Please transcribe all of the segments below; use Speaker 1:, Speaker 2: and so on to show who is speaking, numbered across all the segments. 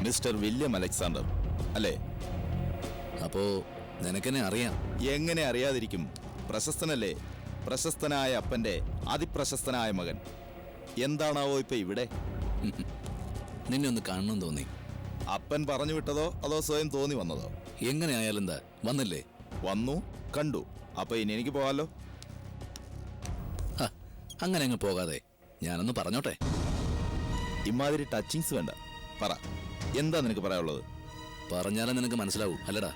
Speaker 1: Mister William Alexander അല്ലേ?
Speaker 2: അപ്പോ നിനക്കെന്നെ അറിയാം?
Speaker 1: എങ്ങനെ അറിയാതിരിക്കും? പ്രശസ്തനല്ലേ? പ്രശസ്തനായ അപ്പന്റെ അതിപ്രശസ്തനായ മകൻ. എന്താണാവോ ഇപ്പൊ ഇവിടെ?
Speaker 2: നിന്നെ ഒന്ന് കാണണം തോന്നി.
Speaker 1: അപ്പൻ പറഞ്ഞു വിട്ടതോ അതോ സ്വയം തോന്നി വന്നതോ?
Speaker 2: എങ്ങനെ ആയാലും എന്താ, വന്നില്ലേ?
Speaker 1: വന്നു, കണ്ടു. അപ്പൊ ഇനി എനിക്ക് പോകാലോ?
Speaker 2: അങ്ങനെ അങ്ങ് പോകാതെ ഞാനൊന്ന് പറഞ്ഞോട്ടെ.
Speaker 1: ഇമാതിരി ടച്ചിങ്സ് വേണ്ട. പറ, എന്താ നിനക്ക് പറയാനുള്ളത്?
Speaker 2: പറഞ്ഞാലും നിനക്ക് മനസ്സിലാവൂ അല്ലടാ.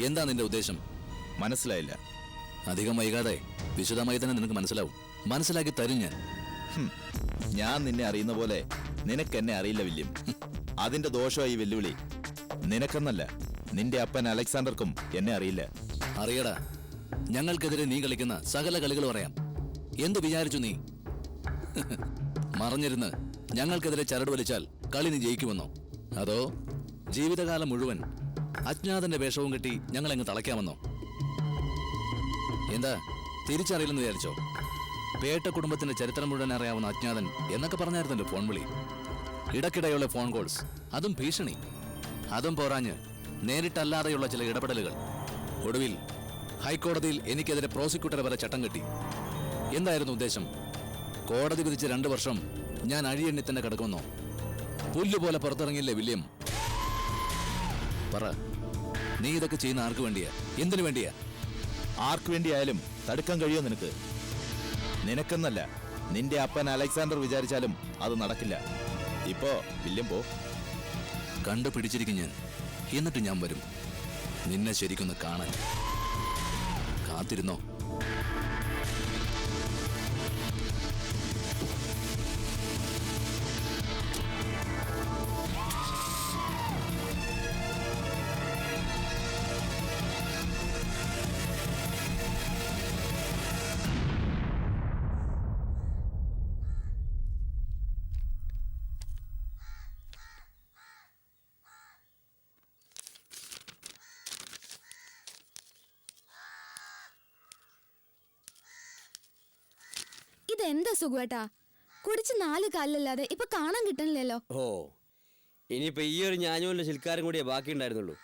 Speaker 2: എന്താ നിന്റെ ഉദ്ദേശം?
Speaker 1: മനസ്സിലായില്ല.
Speaker 2: അധികം വൈകാതെ വിശദമായി തന്നെ നിനക്ക് മനസ്സിലാവും. മനസ്സിലാക്കി തരും ഞാൻ.
Speaker 1: ഞാൻ നിന്നെ അറിയുന്ന പോലെ നിനക്കെന്നെ അറിയില്ല വില്യം. അതിന്റെ ദോഷമായി വെല്ലുവിളി. നിനക്കെന്നല്ല, നിന്റെ അപ്പൻ അലക്സാണ്ടർക്കും എന്നെ അറിയില്ല.
Speaker 2: അറിയടാ, ഞങ്ങൾക്കെതിരെ നീ കളിക്കുന്ന സകല കളികളും അറിയാം. എന്തു വിചാരിച്ചു നീ? മറഞ്ഞിരുന്ന് ഞങ്ങൾക്കെതിരെ ചരട് വലിച്ചാൽ കളി നീ ജയിക്കുമെന്നോ? അതോ ജീവിതകാലം മുഴുവൻ അജ്ഞാതന്റെ വേഷവും കെട്ടി ഞങ്ങളെങ്ങ് തളയ്ക്കാമെന്നോ? എന്താ തിരിച്ചറിയില്ലെന്ന് വിചാരിച്ചോ? പേട്ട കുടുംബത്തിന്റെ ചരിത്രം മുഴുവൻ അറിയാവുന്ന അജ്ഞാതൻ എന്നൊക്കെ പറഞ്ഞായിരുന്നല്ലോ ഫോൺ വിളി. ഇടയ്ക്കിടെയുള്ള ഫോൺ കോൾസ്, അതും ഭീഷണി. അതും പോരാഞ്ഞ് നേരിട്ടല്ലാതെയുള്ള ചില ഇടപെടലുകൾ. ഒടുവിൽ ഹൈക്കോടതിയിൽ എനിക്കെതിരെ പ്രോസിക്യൂട്ടർ വരെ ചട്ടം കെട്ടി. എന്തായിരുന്നു ഉദ്ദേശം? കോടതി വിധിച്ച് 2 വർഷം ഞാൻ അഴിയെണ്ണി തന്നെ കിടക്കുന്നോ? പുല്ലുപോലെ പുറത്തിറങ്ങിയില്ലേ വില്യം? പറ, നീ ഇതൊക്കെ ചെയ്യുന്ന ആർക്ക് വേണ്ടിയാ? എന്തിനു വേണ്ടിയാ?
Speaker 1: ആർക്ക് വേണ്ടിയായാലും തടുക്കാൻ കഴിയോ നിനക്ക്? നിനക്കെന്നല്ല, നിന്റെ അപ്പൻ അലക്സാണ്ടർ വിചാരിച്ചാലും അത് നടക്കില്ല. ഇപ്പോ വില്യം പോ.
Speaker 2: കണ്ടുപിടിച്ചിരിക്കും ഞാൻ. എന്നിട്ട് ഞാൻ വരും നിന്നെ ശരിക്കൊന്ന് കാണാൻ. കാത്തിരുന്നോ.
Speaker 3: ഇതെന്താ സുഖേട്ടാ, കുടിച്ച് 4 കാലിലല്ലാതെ ഇപ്പൊ കാണാൻ കിട്ടണില്ലല്ലോ.
Speaker 4: ഓ, ഇനിയിപ്പോ ഈ ഒരു ഞാഞ്ഞൂലിന്റെ ശിൽക്കാരും കൂടിയേ ബാക്കി ഉണ്ടായിരുന്നുള്ളൂ.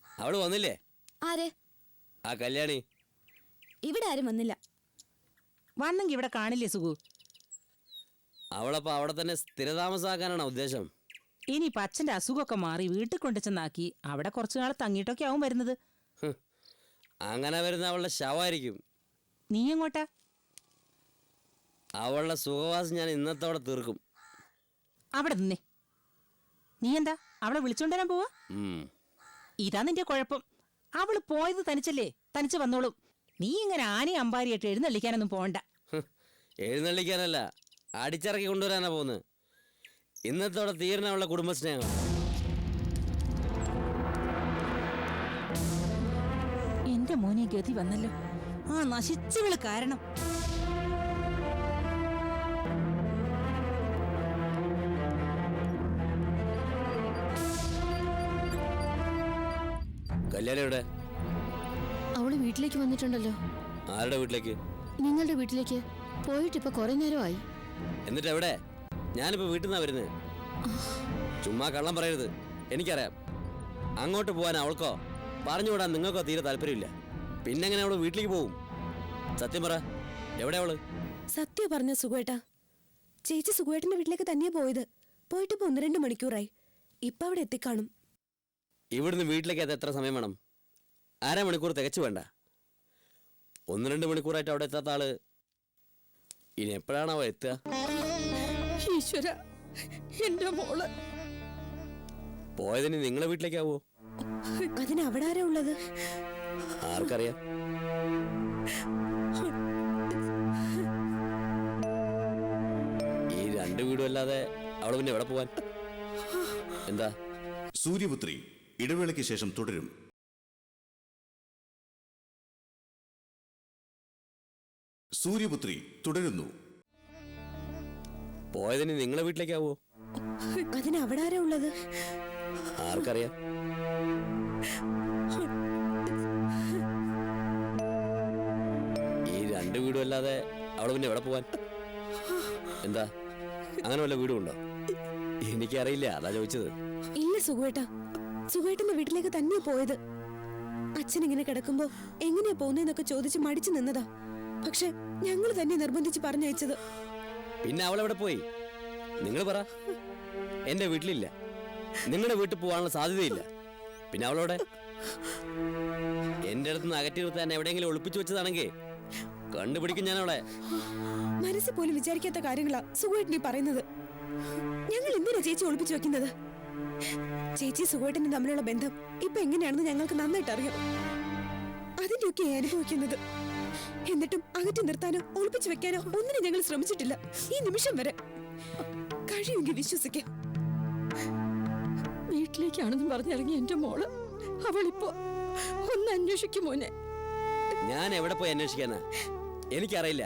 Speaker 4: അവള് വന്നില്ലേ?
Speaker 3: ആരെ?
Speaker 4: ആ കല്യാണി.
Speaker 3: ഇവിടെ ആരും വന്നില്ല.
Speaker 5: വന്നെങ്കി ഇവിടെ കാണില്ലേ സുഖു?
Speaker 4: അവളപ്പോ അവിടെ തന്നെ സ്ഥിരതാമസാക്കാനാണോ ഉദ്ദേശം?
Speaker 5: ഇനിയിപ്പൊ അച്ഛന്റെ അസുഖമൊക്കെ മാറി വീട്ടിൽ കൊണ്ടു ചെന്നാക്കി അവിടെ കുറച്ചു നാൾ തങ്ങിയിട്ടൊക്കെ ആവും വരുന്നത്.
Speaker 4: അങ്ങനെ വരുന്ന അവളുടെ ശവമായിരിക്കും.
Speaker 5: നീ എങ്ങോട്ടാ?
Speaker 4: അവളുടെ സുഖവാസം ഞാൻ ഇന്നത്തോടെ തീർക്കും.
Speaker 5: അവിടെ നിന്നേ. നീ എന്താ അവളെ വിളിച്ചോണ്ടുവരാൻ പോവാ? ഇതാ നിന്റെ കുഴപ്പം. അവള് പോയത് തനിച്ചല്ലേ, തനിച്ച് വന്നോളും. നീ ഇങ്ങനെ ആനയും അമ്പാരിയായിട്ട് എഴുന്നള്ളിക്കാനൊന്നും പോകണ്ട.
Speaker 4: എഴുന്നള്ളിക്കാനല്ല, അടിച്ചിറക്കി കൊണ്ടുവരാനാ പോകുന്നത്. ഇന്നത്തോടെ തീരണ അവളുടെ കുടുംബസ്നേഹം.
Speaker 5: എന്റെ മോനെ ഗതി വന്നല്ലോ. ആ നശിച്ചവള് കാരണം.
Speaker 4: കല്യാണി എവിടെ?
Speaker 3: അവള് വീട്ടിലേക്ക് വന്നിട്ടുണ്ടല്ലോ.
Speaker 4: ആരുടെ വീട്ടിലേക്ക്?
Speaker 3: നിങ്ങളുടെ വീട്ടിലേക്ക് പോയിട്ട് ഇപ്പൊ കുറെ നേരമായി.
Speaker 4: എന്നിട്ട് എവിടെ? ഞാനിപ്പോ വീട്ടിൽ നിന്നാ വരുന്നത്. ചുമ്മാ കള്ളം പറയരുത്, എനിക്കറിയാം. അങ്ങോട്ട് പോകാൻ അവൾക്കോ പറഞ്ഞുവിടാൻ നിങ്ങൾക്കോ തീരെ താല്പര്യമില്ല. പിന്നെങ്ങനെ അവള് വീട്ടിലേക്ക് പോവും? സത്യം പറ, എവിടെ അവള്?
Speaker 6: സത്യം പറഞ്ഞ സുഖേട്ടാ, ചേച്ചി സുഖേട്ടന്റെ വീട്ടിലേക്ക് തന്നെയാ പോയത്. പോയിട്ട് ഇപ്പൊ 1-2 മണിക്കൂറായി. ഇപ്പൊ അവിടെ എത്തിക്കാണും.
Speaker 4: ഇവിടുന്ന് വീട്ടിലേക്ക് അത് എത്ര സമയം വേണം? 1/2 മണിക്കൂർ തികച്ചു വേണ്ട. 1-2 മണിക്കൂറായിട്ട് അവിടെ എത്താത്ത ആള് ഇനി എപ്പോഴാണ് അവ എത്തുക?
Speaker 6: ഈശ്വര, എന്റെ മോള്
Speaker 4: പോയതിന് നിങ്ങളെ വീട്ടിലേക്കാവോ?
Speaker 6: അതിന് അവിടെ ആരാ ഉള്ളത്?
Speaker 4: ആർക്കറിയാം. ഈ 2 വീടും അല്ലാതെ അവള് പിന്നെ എവിടെ പോവാൻ? എന്താ?
Speaker 7: സൂര്യപുത്രി ഇടവേളയ്ക്ക് ശേഷം തുടരും. സൂര്യപുത്രി തുടരുന്നു.
Speaker 4: പോയതിന് നിങ്ങളെ വീട്ടിലേക്കാവോ?
Speaker 6: അതിന് അവിടെ ആരാ ഉള്ളത്?
Speaker 4: ആർക്കറിയാം. ഈ 2 വീടും അല്ലാതെ അവള് പിന്നെ എവിടെ പോവാൻ? എന്താ, അങ്ങനെ വല്ല വീടും ഉണ്ടോ? എനിക്കറിയില്ല, അതാ ചോദിച്ചത്.
Speaker 6: ഇല്ല സുഖേട്ടാ, സുഖേട്ടന്റെ വീട്ടിലേക്ക് തന്നെയാ പോയത്. അച്ഛൻ ഇങ്ങനെ കിടക്കുമ്പോ എങ്ങനെയാ പോകുന്നതെന്നൊക്കെ ചോദിച്ച് മടിച്ചു നിന്നതാ. പക്ഷെ ഞങ്ങൾ തന്നെ നിർബന്ധിച്ച് പറഞ്ഞയച്ചത്.
Speaker 4: പിന്നെ അവളെവിടെ പോയി? നിങ്ങൾ പറ. എന്റെ വീട്ടിലില്ല, നിങ്ങളുടെ വീട്ടിൽ പോകാനുള്ള സാധ്യതയില്ല. പിന്നെ അവളോടെ എന്റെ അടുത്ത് നിന്ന് അകറ്റി നിർത്താൻ എവിടെയെങ്കിലും ഒളിപ്പിച്ചു വെച്ചതാണെങ്കിൽ കണ്ടുപിടിക്കും ഞാൻ അവളെ.
Speaker 6: മനസ്സിൽ പോലും വിചാരിക്കാത്ത കാര്യങ്ങളാ സുഖേട്ടൻ ഈ പറയുന്നത്. ഞങ്ങൾ എന്തിനാ ചേച്ചി ഒളിപ്പിച്ചു വെക്കുന്നത്? ചേച്ചി സുഖേട്ടനും തമ്മിലുള്ള ബന്ധം ഇപ്പൊ എങ്ങനെയാണെന്ന് ഞങ്ങൾക്ക് നന്നായിട്ട് അറിയാം. അതിന്റെയൊക്കെ അനുഭവിക്കുന്നത്. എന്നിട്ടും അകറ്റി നിർത്താനോ ഒളിപ്പിച്ചു വെക്കാനോ ഒന്നിനും ഞങ്ങൾ ശ്രമിച്ചിട്ടില്ല ഈ നിമിഷം വരെ. കഴിയുമെങ്കിൽ വിശ്വസിക്കാം. വീട്ടിലേക്കാണെന്ന് പറഞ്ഞിറങ്ങി എന്റെ മോള് അവളിപ്പോ ഒന്ന് അന്വേഷിക്കും മോനെ.
Speaker 4: ഞാൻ എവിടെ പോയി അന്വേഷിക്കാനാ? എനിക്കറിയില്ല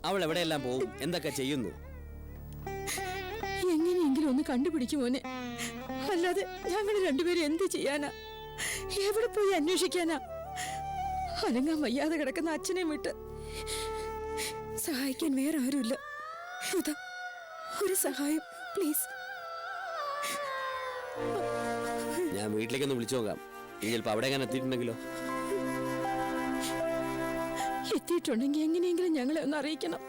Speaker 4: അവൾ എവിടെയെല്ലാം പോവും, എന്തൊക്കെ ചെയ്യുന്നു.
Speaker 6: എങ്ങനെയെങ്കിലും ഒന്ന് കണ്ടുപിടിക്കും മോനെ. അല്ലാതെ ഞങ്ങൾ രണ്ടുപേരും എന്ത് ചെയ്യാനാ? എവിടെ പോയി അന്വേഷിക്കാനാ? അനങ്ങാൻ വയ്യാതെ കിടക്കുന്ന അച്ഛനെ വിട്ട് സഹായിക്കാൻ വേറെ ആരുമില്ല. അതാ ഒരു സഹായം പ്ലീസ്.
Speaker 4: ഞാൻ വീട്ടിലേക്കൊന്ന് വിളിച്ചു നോക്കാം. ഇനി ചിലപ്പോ അവിടെ എങ്ങനെ എത്തിയിട്ടുണ്ടെങ്കിലോ?
Speaker 6: എത്തിയിട്ടുണ്ടെങ്കിൽ എങ്ങനെയെങ്കിലും ഞങ്ങളെ ഒന്ന് അറിയിക്കണം.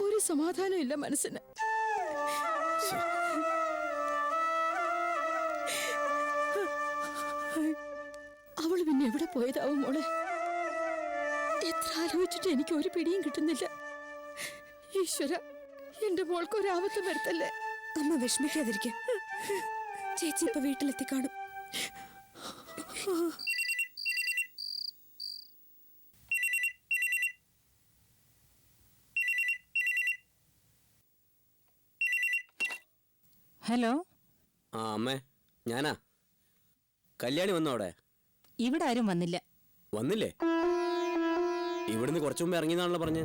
Speaker 6: ഒരു സമാധാനം ഇല്ല മനസ്സിന്. പോയതാവും മോളെ. എത്ര ആലോചിച്ചിട്ട് എനിക്ക് ഒരു പിടിയും കിട്ടുന്നില്ല. ഈശ്വര, എന്റെ മോൾക്ക് ഒരു ആപത്ത് വരുത്തല്ലേ. അമ്മ വിഷമിക്കാതിരിക്ക. ചേച്ചി ഇപ്പൊ വീട്ടിലെത്തി കാണും.
Speaker 5: ഹലോ,
Speaker 4: ആ അമ്മേ, ഞാനാ. കല്യാണി വന്നോ അവിടെ?
Speaker 5: ഇവിടെ ആരും വന്നില്ല.
Speaker 4: വന്നില്ലേ? ഇവിടുന്ന് കുറച്ചു മുമ്പ് ഇറങ്ങിയെന്നാണല്ലോ പറഞ്ഞ്.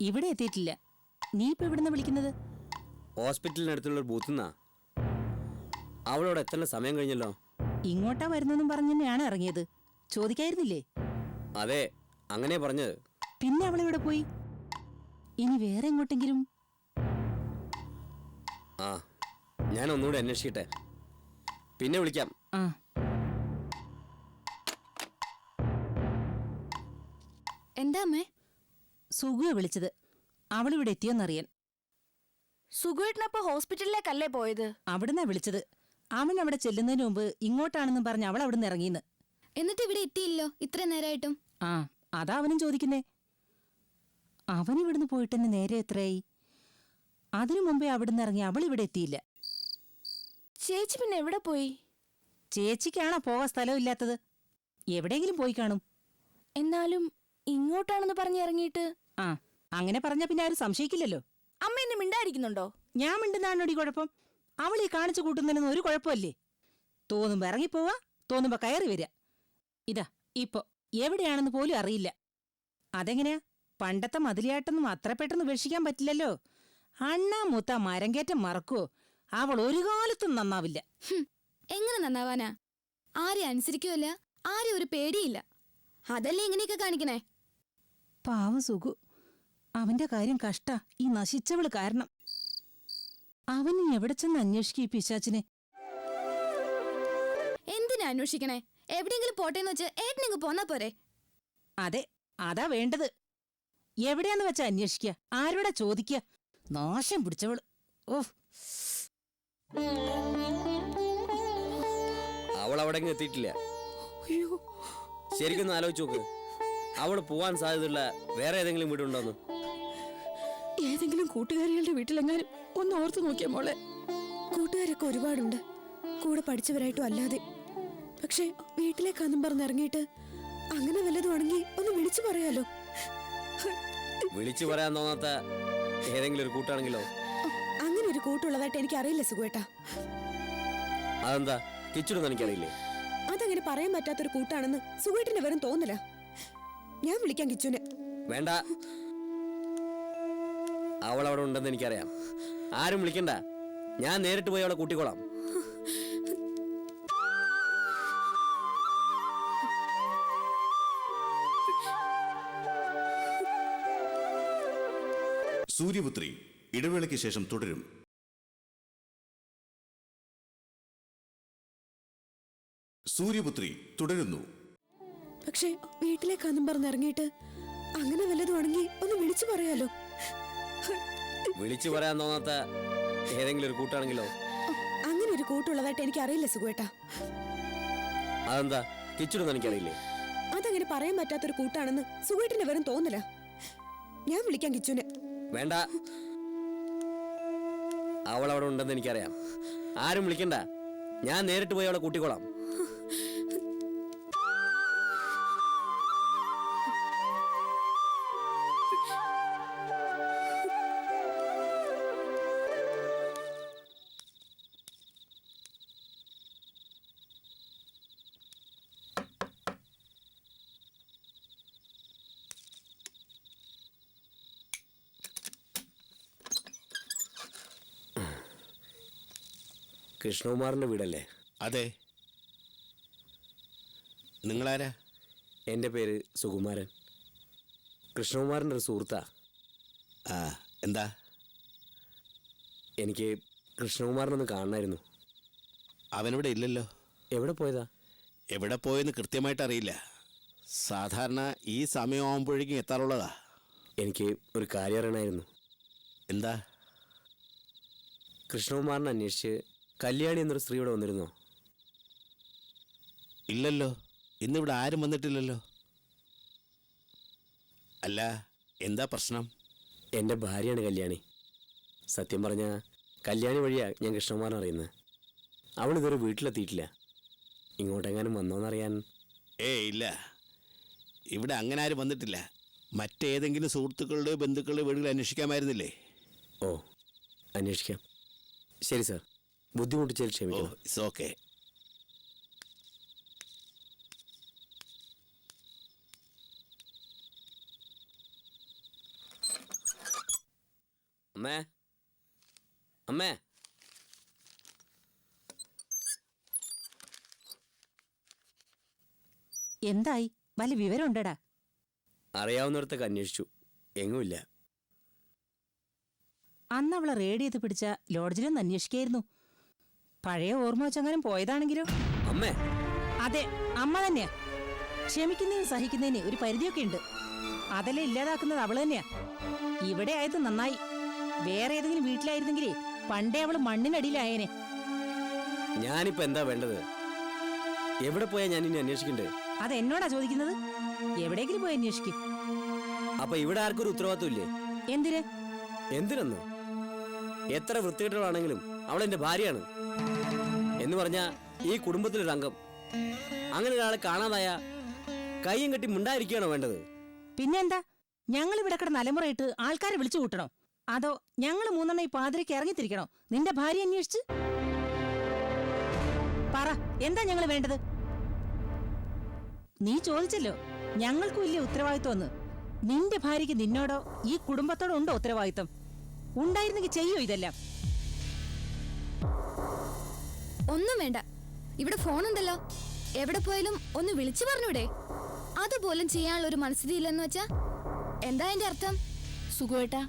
Speaker 5: ഇവിടെ എത്തിയിട്ടില്ല. നീ ഇപ്പൊ ഇവിടുന്ന് വിളിക്കുന്നത്?
Speaker 4: ഹോസ്പിറ്റലിനടുത്തുള്ള ഒരു ബൂത്തുന്നാ. അവളോട് എത്തേണ്ട സമയം കഴിഞ്ഞല്ലോ.
Speaker 5: ഇങ്ങോട്ടാ വരുന്നെന്നും പറഞ്ഞു തന്നെയാണ് ഇറങ്ങിയത്. ചോദിക്കായിരുന്നില്ലേ?
Speaker 4: അതെ, അങ്ങനെ പറഞ്ഞത്.
Speaker 5: പിന്നെ അവളിവിടെ പോയി. ഇനി വേറെ എങ്ങോട്ടെങ്കിലും?
Speaker 4: ആ, ഞാൻ ഒന്നുകൂടെ അന്വേഷിക്കട്ടെ, പിന്നെ വിളിക്കാം.
Speaker 5: ആ,
Speaker 3: എന്താ അമ്മേ?
Speaker 5: സുഖുവെ വിളിച്ചത്. അവളിവിടെ എത്തിയോന്നറിയാൻ.
Speaker 3: സുഖുവേട്ടനപ്പോ ഹോസ്പിറ്റലിലേക്കല്ലേ പോയത്?
Speaker 5: അവിടുന്നാ വിളിച്ചത്. അവൻ അവിടെ ചെല്ലുന്നതിന് മുമ്പ് ഇങ്ങോട്ടാണെന്നും പറഞ്ഞ് അവൾ അവിടുന്ന് ഇറങ്ങിയെന്ന്.
Speaker 3: എന്നിട്ട് ഇവിടെ എത്തിയില്ലോ ഇത്ര നേരമായിട്ടും?
Speaker 5: ആ, അതാ അവനും ചോദിക്കുന്നേ. അവൻ ഇവിടുന്ന് പോയിട്ടെന്നെ നേരെ എത്രയായി? അതിനു മുമ്പേ അവിടുന്ന് ഇറങ്ങി അവൾ ഇവിടെ എത്തിയില്ല.
Speaker 3: ചേച്ചി പിന്നെ എവിടെ പോയി?
Speaker 5: ചേച്ചിക്കാണോ പോകാൻ സ്ഥലമില്ലാത്തത്? എവിടെയെങ്കിലും പോയി കാണും.
Speaker 3: എന്നാലും ഇങ്ങോട്ടാണെന്ന് പറഞ്ഞ് ഇറങ്ങിയിട്ട്
Speaker 5: ആ, അങ്ങനെ പറഞ്ഞാ പിന്നെ ആരും സംശയിക്കില്ലല്ലോ.
Speaker 3: അമ്മ എന്നെ മിണ്ടായിരിക്കുന്നുണ്ടോ?
Speaker 5: ഞാൻ മിണ്ടുന്നാണോടി കുഴപ്പം? അവൾ ഈ കാണിച്ചു കൂട്ടുന്നതിനൊന്നും ഒരു കുഴപ്പമല്ലേ? തോന്നുമ്പോ ഇറങ്ങിപ്പോവാ, തോന്നുമ്പോ കയറി വരിക. ഇതാ ഇപ്പൊ എവിടെയാണെന്ന് പോലും അറിയില്ല. അതെങ്ങനെയാ? പണ്ടത്തെ മതിലിയായിട്ടൊന്നും അത്ര പെട്ടെന്ന് ഉപേക്ഷിക്കാൻ പറ്റില്ലല്ലോ. അണ്ണാ മൂത്ത മരം കയറ്റം മറക്കുവോ? അവൾ ഒരു കാലത്തും നന്നാവില്ല.
Speaker 3: എങ്ങനെ നന്നാവാനാ? ആരെ അനുസരിക്കുമല്ല, ആരും ഒരു പേടിയില്ല. അതല്ലേ ഇങ്ങനെയൊക്കെ കാണിക്കണേ?
Speaker 5: പാവം സുഖു. അവന്റെ കാര്യം കഷ്ടാ, ഈ നശിച്ചവള് കാരണം. അവന് എവിടെ ചെന്ന് അന്വേഷിക്കും ഈ പിശാച്ചിനെ?
Speaker 3: എന്തിനാ അന്വേഷിക്കണേ? എവിടെയെങ്കിലും പോട്ടേന്ന് വെച്ച് ഏട്ടനിങ്ങ് പോന്നാ പോരെ?
Speaker 5: അതെ, അതാ വേണ്ടത്. എവിടെയാന്ന് വെച്ചാ അന്വേഷിക്കുക? ആരോടാ ചോദിക്കുക? നാശം പിടിച്ചവള്. ഓഹ്,
Speaker 4: അവൾ അവിടെ എത്തിയിട്ടില്ല.
Speaker 6: അയ്യോ,
Speaker 4: ശരിക്കൊന്ന് ആലോചിച്ച് നോക്ക്. അവൾ പോവാൻ സാധ്യതയുള്ള വേറെ ഏതെങ്കിലും വീടുണ്ടോന്ന്?
Speaker 6: ഏതെങ്കിലും കൂട്ടുകാരികളുടെ വീട്ടിലെങ്ങാനും ഒന്ന് ഓർത്തു നോക്കിയ മോളെ. കൂട്ടുകാരൊക്കെ ഒരുപാടുണ്ട്, കൂടെ പഠിച്ചവരായിട്ടും അല്ലാതെ. പക്ഷെ വീട്ടിലേക്കാന്നും പറഞ്ഞിറങ്ങിയിട്ട് അങ്ങനെ വല്ലതും ആണെങ്കിൽ ഒന്ന് വിളിച്ചു പറയാലോ.
Speaker 4: വിളിച്ചു പറയാൻ തോന്നാത്ത ഏതെങ്കിലും ഒരു കൂട്ടാണെങ്കിലോ?
Speaker 6: അങ്ങനെ ഒരു കൂട്ടുള്ളതായിട്ട് എനിക്ക് അറിയില്ല സുഖേട്ടാ.
Speaker 4: അതെന്താ? കിച്ചിടൊന്നും എനിക്കറിയില്ലേ?
Speaker 6: അതങ്ങനെ പറയാൻ പറ്റാത്തൊരു കൂട്ടാണെന്ന് സുഖേട്ടിന്റെ വെറും തോന്നില്ല. ഞാൻ വിളിക്കാം കിച്ചുനെ.
Speaker 4: വേണ്ട, അവൾ അവിടെ ഉണ്ടെന്ന് എനിക്കറിയാം. ആരും വിളിക്കണ്ട, ഞാൻ നേരിട്ട് പോയി അവളെ കൂട്ടിക്കോളാം.
Speaker 7: സൂര്യപുത്രി ഇടവേളയ്ക്ക് ശേഷം തുടരും. സൂര്യപുത്രി തുടരുന്നു.
Speaker 6: പക്ഷെ വീട്ടിലേക്കാന്നും പറഞ്ഞിറങ്ങിയിട്ട് അങ്ങനെ വല്ലതും ആണെങ്കിൽ ഒന്ന് വിളിച്ചു പറയാലോ.
Speaker 4: വിളിച്ചു പറയാൻ തോന്നാത്ത ഏതെങ്കിലും ഒരു കൂട്ടാണെങ്കിലോ?
Speaker 6: അങ്ങനെ ഒരു കൂട്ടുള്ളതായിട്ട് എനിക്ക് അറിയില്ല സുഖേട്ടാ.
Speaker 4: അതെന്താ? കിച്ചിടൊന്നും എനിക്കറിയില്ലേ?
Speaker 6: അതങ്ങനെ പറയാൻ പറ്റാത്തൊരു കൂട്ടാണെന്ന് സുഖേട്ടിന്റെ വെറും തോന്നില്ല. ഞാൻ വിളിക്കാം കിച്ചുനെ.
Speaker 4: വേണ്ട, അവൾ അവിടെ ഉണ്ടെന്ന് എനിക്കറിയാം. ആരും വിളിക്കണ്ട, ഞാൻ നേരിട്ട് പോയി അവളെ കൂട്ടിക്കോളാം. കൃഷ്ണകുമാറിന്റെ വീടല്ലേ?
Speaker 8: അതെ. നിങ്ങളാരാ?
Speaker 4: എൻ്റെ പേര് സുകുമാരൻ. കൃഷ്ണകുമാറിൻ്റെ ഒരു സുഹൃത്താ.
Speaker 8: ആ, എന്താ?
Speaker 4: എനിക്ക് കൃഷ്ണകുമാറിനൊന്ന് കാണണമായിരുന്നു.
Speaker 8: അവനിവിടെ ഇല്ലല്ലോ.
Speaker 4: എവിടെ പോയതാ?
Speaker 8: എവിടെ പോയെന്ന് കൃത്യമായിട്ട് അറിയില്ല. സാധാരണ ഈ സമയമാകുമ്പോഴേക്കും എത്താറുള്ളതാ.
Speaker 4: എനിക്ക് ഒരു കാര്യം അറിയണമായിരുന്നു.
Speaker 8: എന്താ?
Speaker 4: കൃഷ്ണകുമാറിനെ അന്വേഷിച്ച് കല്യാണി എന്നൊരു സ്ത്രീ ഇവിടെ വന്നിരുന്നോ?
Speaker 8: ഇല്ലല്ലോ. ഇന്നിവിടെ ആരും വന്നിട്ടില്ലല്ലോ. അല്ല, എന്താ പ്രശ്നം?
Speaker 4: എൻ്റെ ഭാര്യയാണ് കല്യാണി. സത്യം പറഞ്ഞ കല്യാണി വഴിയാ ഞാൻ കൃഷ്ണകുമാറിനെ അറിയുന്നത്. അവളിതൊരു വീട്ടിലെത്തിയിട്ടില്ല. ഇങ്ങോട്ടെങ്ങാനും വന്നോന്നറിയാൻ.
Speaker 8: ഇല്ല, ഇവിടെ അങ്ങനെ ആരും വന്നിട്ടില്ല. മറ്റേതെങ്കിലും സുഹൃത്തുക്കളുടെ ബന്ധുക്കളുടെ വീടുകൾ അന്വേഷിക്കാമായിരുന്നില്ലേ?
Speaker 4: ഓ, അന്വേഷിക്കാം. ശരി സാർ, ബുദ്ധിമുട്ടിച്ചതിൽ ക്ഷമിക്കണം.
Speaker 8: It's okay.
Speaker 4: അമ്മേ, അമ്മേ,
Speaker 5: എന്തായി? വല്ല വിവരം ഉണ്ടടാ?
Speaker 4: അറിയാവുന്നിടത്തൊക്കെ അന്വേഷിച്ചു, എങ്ങുമില്ല.
Speaker 5: അന്ന് അവളെ റേഡ് ചെയ്ത് പിടിച്ച ലോഡ്ജിലൊന്ന് അന്വേഷിക്കായിരുന്നു. പഴയ ഓർമ്മ വെച്ചങ്ങനെ പോയതാണെങ്കിലോ?
Speaker 4: അമ്മേ,
Speaker 5: അതെ, അമ്മ തന്നെയാ. ക്ഷമിക്കുന്നതിന് സഹിക്കുന്നതിന് ഒരു പരിധിയൊക്കെ ഉണ്ട്. അതെല്ലാം ഇല്ലാതാക്കുന്നത് അവള് തന്നെയാ. ഇവിടെ ആയത് നന്നായി. വേറെ ഏതെങ്കിലും വീട്ടിലായിരുന്നെങ്കിലേ പണ്ടേ അവള് മണ്ണിനടിയിലായേനെ.
Speaker 4: ഞാനിപ്പോ എന്താ വേണ്ടത്? എവിടെ പോയാ ഞാൻ ഇനി അന്വേഷിക്കണ്ടേ?
Speaker 5: അതെന്നോടാ ചോദിക്കുന്നത്? എവിടെയെങ്കിലും പോയി അന്വേഷിക്കും.
Speaker 4: അപ്പൊ ഇവിടെ ആർക്കും ഒരു ഉത്തരവാദിത്വം ഇല്ലേ?
Speaker 5: എന്തിന്?
Speaker 4: എന്തിനെന്നോ? എത്ര വൃത്തികെട്ടവളാണെങ്കിലും അവൾ എന്റെ ഭാര്യയാണ്. എന്ന് പറഞ്ഞാ ഈ കുടുംബത്തിലൊരു അംഗം. അങ്ങനെ ഒരാളെ കാണാതായ കയ്യും കെട്ടി മുണ്ടായിരിക്കുകയാണോ വേണ്ടത്?
Speaker 5: പിന്നെന്താ? ഞങ്ങൾ ഇവിടെ കിടന്ന് അലമുറയിട്ട് ആൾക്കാരെ വിളിച്ചു കൂട്ടണോ? അതോ ഞങ്ങൾ മൂന്നെണ്ണം ഈ പാതിരയ്ക്ക് ഇറങ്ങിത്തിരിക്കണോ നിന്റെ ഭാര്യ അന്വേഷിച്ച്? പറ, എന്താ ഞങ്ങൾ വേണ്ടത്? നീ ചോദിച്ചല്ലോ ഞങ്ങൾക്കും ഇല്ലേ ഉത്തരവാദിത്വം എന്ന്. നിന്റെ ഭാര്യയ്ക്ക് നിന്നോടോ ഈ കുടുംബത്തോടോ ഉണ്ടോ ഉത്തരവാദിത്വം? ഉണ്ടായിരുന്നെങ്കിൽ ചെയ്യോ ഇതെല്ലാം?
Speaker 3: ഒന്നും വേണ്ട. ഇവിടെ ഫോണുണ്ടല്ലോ. എവിടെ പോയാലും ഒന്ന് വിളിച്ചു പറഞ്ഞൂടെ? അതുപോലും ചെയ്യാനുള്ള ഒരു മനസ്ഥിതിയില്ലെന്ന് വെച്ചാ എന്താ എന്റെ അർത്ഥം?
Speaker 9: സുഖേട്ടാ,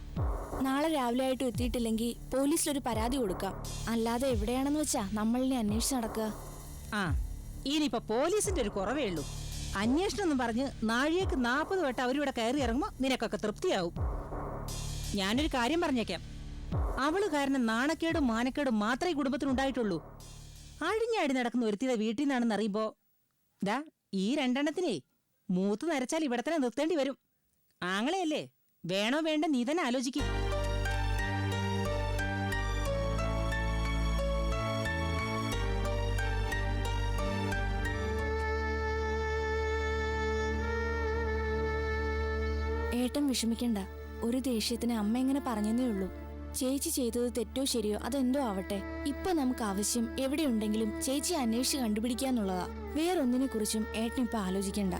Speaker 9: നാളെ രാവിലെ ആയിട്ടും എത്തിയിട്ടില്ലെങ്കിൽ പോലീസിലൊരു പരാതി കൊടുക്കാം. അല്ലാതെ എവിടെയാണെന്ന് വെച്ചാ നമ്മളിനെ അന്വേഷിച്ച് നടക്കുക.
Speaker 5: ആ, ഇനിയിപ്പോ പോലീസിന്റെ ഒരു കുറവേ ഉള്ളൂ. അന്വേഷണം എന്നും പറഞ്ഞ് നാഴികക്ക് 40 വട്ടം അവരിവിടെ കയറി ഇറങ്ങുമ്പോ നിനക്കൊക്കെ തൃപ്തിയാവും. ഞാനൊരു കാര്യം പറഞ്ഞേക്കാം. അവള് കാരണം നാണക്കേടും മാനക്കേടും മാത്രമേ കുടുംബത്തിനുണ്ടായിട്ടുള്ളൂ. അഴിഞ്ഞാടി നടക്കുന്ന ഒരുത്തിയുടെ വീട്ടിൽ നിന്നാണെന്ന് അറിയുമ്പോ ദാ ഈ രണ്ടെണ്ണത്തിനേ മൂത്ത് നരച്ചാൽ ഇവിടെ തന്നെ നിർത്തേണ്ടി വരും. ആങ്ങളെയല്ലേ, വേണോ വേണ്ട നീ തന്നെ ആലോചിക്കും.
Speaker 9: ഏട്ടൻ വിഷമിക്കണ്ട. ഒരു ദേഷ്യത്തിന് അമ്മ എങ്ങനെ പറഞ്ഞതേ ഉള്ളൂ. ചേച്ചി ചെയ്തത് തെറ്റോ ശരിയോ അതെന്തോ ആവട്ടെ. ഇപ്പൊ നമുക്ക് ആവശ്യം എവിടെയുണ്ടെങ്കിലും ചേച്ചി അന്വേഷിച്ച് കണ്ടുപിടിക്കാന്നുള്ളതാ. വേറൊന്നിനെ കുറിച്ചും ഏട്ടൻ ഇപ്പൊ ആലോചിക്കണ്ട.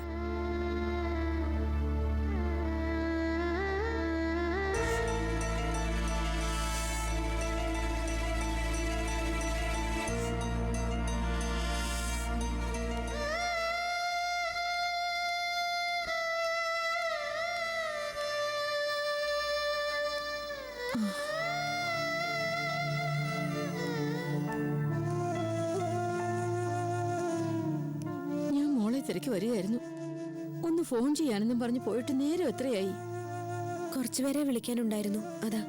Speaker 6: ഞാൻ മോളെ തിരക്കി വരികയായിരുന്നു. ഒന്ന് ഫോൺ ചെയ്യാനെന്നും പറഞ്ഞു പോയിട്ട് നേരം എത്രയായി?
Speaker 9: കുറച്ചുപേരെ വിളിക്കാനുണ്ടായിരുന്നു, അതാ.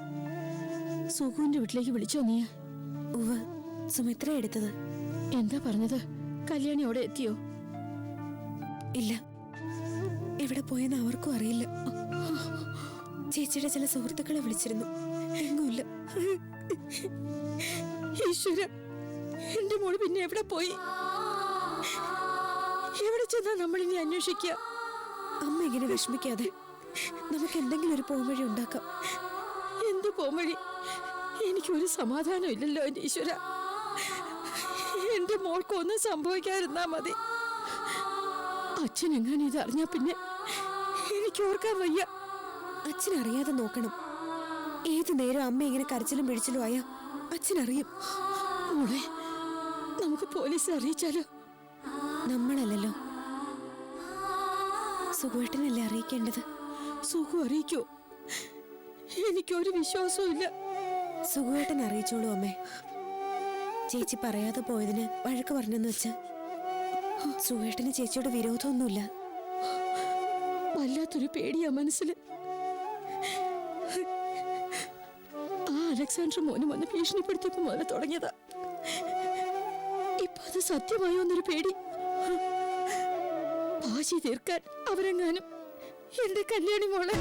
Speaker 6: സുഖുവിന്റെ വീട്ടിലേക്ക് വിളിച്ചോ നീ?
Speaker 9: ഉവ്വ്, സുമിത്ര എടുത്തത്.
Speaker 6: എന്താ പറഞ്ഞത്? കല്യാണി അവിടെ എത്തിയോ?
Speaker 9: ഇല്ല, എവിടെ പോയെന്ന് അവർക്കും അറിയില്ല. ചേച്ചിയുടെ ചില സുഹൃത്തുക്കളെ വിളിച്ചിരുന്നു, എങ്ങുമില്ല.
Speaker 6: ഈശ്വര, എന്റെ മോള് പിന്നെ എവിടെ പോയി? എവിടെ ചെന്നാ നമ്മളിനി അന്വേഷിക്കുക?
Speaker 9: അമ്മ ഇങ്ങനെ വിഷമിക്കാതെ, നമുക്ക് എന്തെങ്കിലും ഒരു പോംവഴി ഉണ്ടാക്കാം.
Speaker 6: എന്ത് പോംവഴി? എനിക്കൊരു സമാധാനം ഇല്ലല്ലോ എന്റെ ഈശ്വര. എന്റെ മോൾക്കൊന്നും സംഭവിക്കാതിരുന്നാ മതി. അച്ഛനെങ്ങാനും ഇത് അറിഞ്ഞാ പിന്നെ എനിക്ക് ഓർക്കാൻ വയ്യ.
Speaker 9: അച്ഛനറിയാതെ നോക്കണം. ഏതു നേരം അമ്മ ഇങ്ങനെ കരച്ചിലും പിടിച്ചിലും ആയാ അച്ഛനറിയും.
Speaker 6: മോളെ, നമുക്ക് പോലീസ് അറിയിച്ചാലോ?
Speaker 9: നമ്മളല്ലല്ലോ, സുഖേട്ടനല്ലേ അറിയിക്കേണ്ടത്.
Speaker 6: സുഖം അറിയിക്കോ? എനിക്കൊരു വിശ്വാസവും ഇല്ല.
Speaker 9: സുഖേട്ടൻ അറിയിച്ചോളൂ അമ്മേ. ചേച്ചി പറയാതെ പോയതിന് വഴക്ക് പറഞ്ഞെന്ന് വെച്ച് സുഖേട്ടന് ചേച്ചിയോട് വിരോധമൊന്നുമില്ല.
Speaker 6: വല്ലാത്തൊരു പേടിയാ മനസ്സിൽ. ആ അലക്സാണ്ടർ മോനും വന്ന് ഭീഷണിപ്പെടുത്തിയപ്പോ മുതൽ തുടങ്ങിയതാ. ഇപ്പൊ അത് സത്യമായോ എന്നൊരു പേടി. വാശി തീർക്കാൻ അവരെങ്ങാനും എന്റെ കല്യാണി മോളെ